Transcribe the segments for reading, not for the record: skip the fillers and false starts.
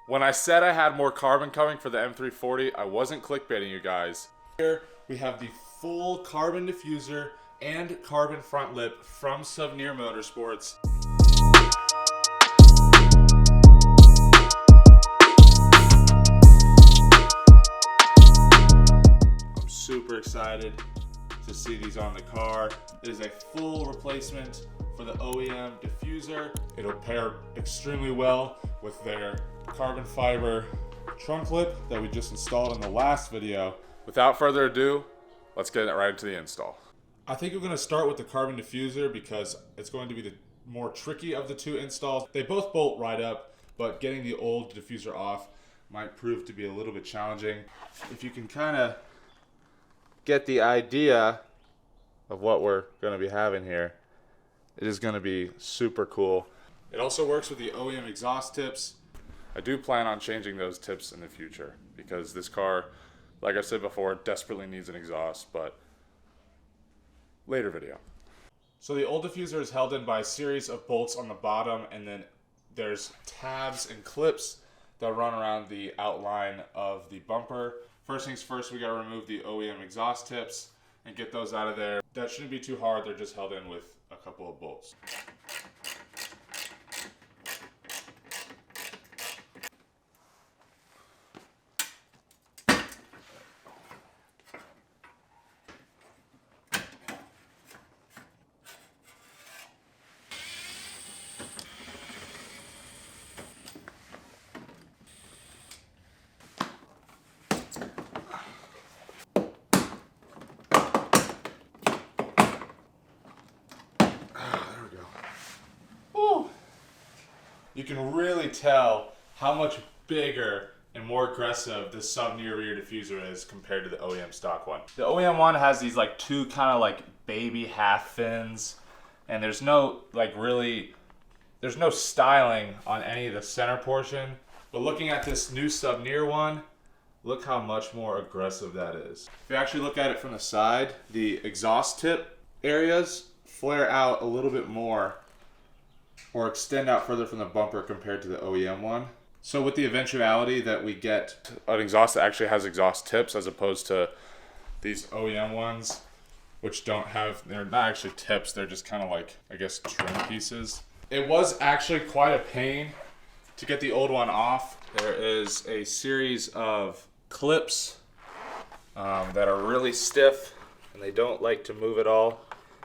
When I said I had more carbon coming for the M340, I wasn't clickbaiting you guys. Here we have the full carbon diffuser and carbon front lip from Souvenir Motorsports. I'm super excited to see these on the car. It is a full replacement for the OEM diffuser. It'll pair extremely well with their carbon fiber trunk lip that we just installed in the last video. Without further ado, let's get right into the install. I think we're going to start with the carbon diffuser because it's going to be the more tricky of the two installs. They both bolt right up, but getting the old diffuser off might prove to be a little bit challenging. If you can kind of get the idea of what we're going to be having here, it is going to be super cool. It also works with the OEM exhaust tips. I do plan on changing those tips in the future because this car, like I said before, desperately needs an exhaust, but later video. So the old diffuser is held in by a series of bolts on the bottom, and then there's tabs and clips that run around the outline of the bumper. First things first, we got to remove the OEM exhaust tips and get those out of there. That shouldn't be too hard. They're just held in with a couple of bolts. You can really tell how much bigger and more aggressive this Souvenir rear diffuser is compared to the OEM stock one. The OEM one has these like two kind of like baby half fins, and there's no there's no styling on any of the center portion. But looking at this new Souvenir one, look how much more aggressive that is. If you actually look at it from the side, the exhaust tip areas flare out a little bit more or extend out further from the bumper compared to the OEM one. So with the eventuality that we get an exhaust that actually has exhaust tips as opposed to these OEM ones, which don't have, they're not actually tips, they're just kind of like, I guess, trim pieces. It was actually quite a pain to get the old one off. There is a series of clips that are really stiff and they don't like to move at all,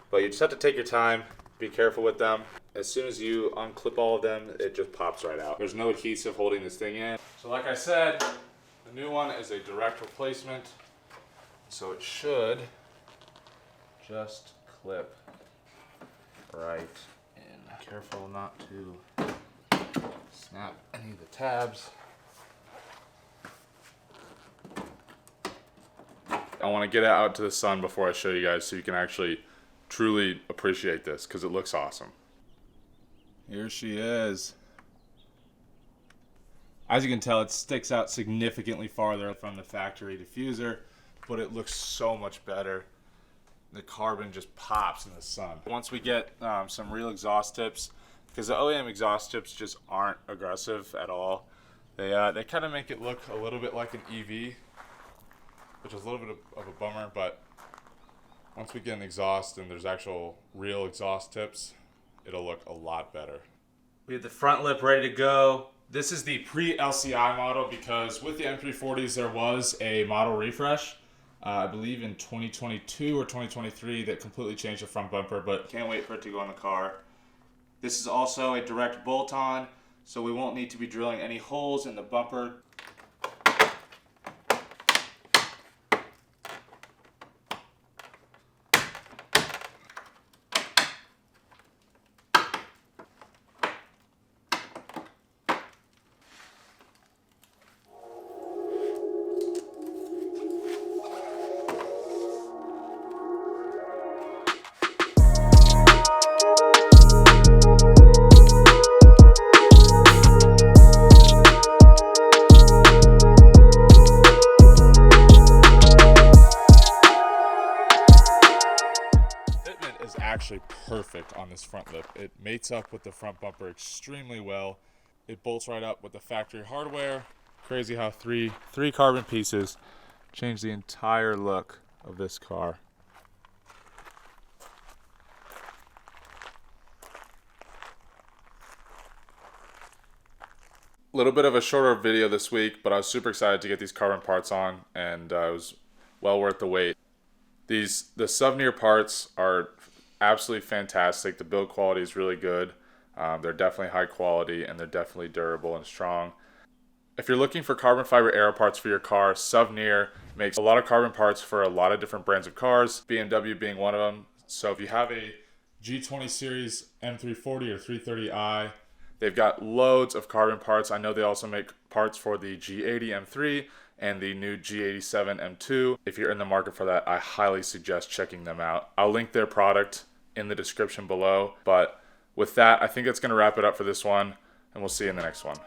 but you just have to take your time, be careful with them. As soon as you unclip all of them, it just pops right out. There's no adhesive holding this thing in. So like I said, the new one is a direct replacement, so it should just clip right in. Careful not to snap any of the tabs. I want to get it out to the sun before I show you guys so you can actually truly appreciate this because it looks awesome. Here she is. As you can tell, it sticks out significantly farther from the factory diffuser, but it looks so much better. The carbon just pops in the sun. Once we get some real exhaust tips, because the OEM exhaust tips just aren't aggressive at all. They kind of make it look a little bit like an EV, which is a little bit of a bummer, but once we get an exhaust and there's actual real exhaust tips, it'll look a lot better. We have the front lip ready to go. This is the pre-LCI model because with the M340s there was a model refresh, I believe in 2022 or 2023, that completely changed the front bumper, but can't wait for it to go on the car. This is also a direct bolt-on, so we won't need to be drilling any holes in the bumper. Actually perfect on this front lip. It mates up with the front bumper extremely well. It bolts right up with the factory hardware. Crazy how three carbon pieces change the entire look of this car. A little bit of a shorter video this week, but I was super excited to get these carbon parts on, and it was well worth the wait. The Souvenir parts are absolutely fantastic. The build quality is really good. They're definitely high quality, and they're definitely durable and strong. If you're looking for carbon fiber aero parts for your car, Souvenir makes a lot of carbon parts for a lot of different brands of cars, BMW being one of them. So if you have a G20 series M340 or 330i, they've got loads of carbon parts. I know they also make parts for the G80 M3 and the new G87 M2. If you're in the market for that, I highly suggest checking them out. I'll link their product in the description below. But with that, I think that's going to wrap it up for this one, and we'll see you in the next one.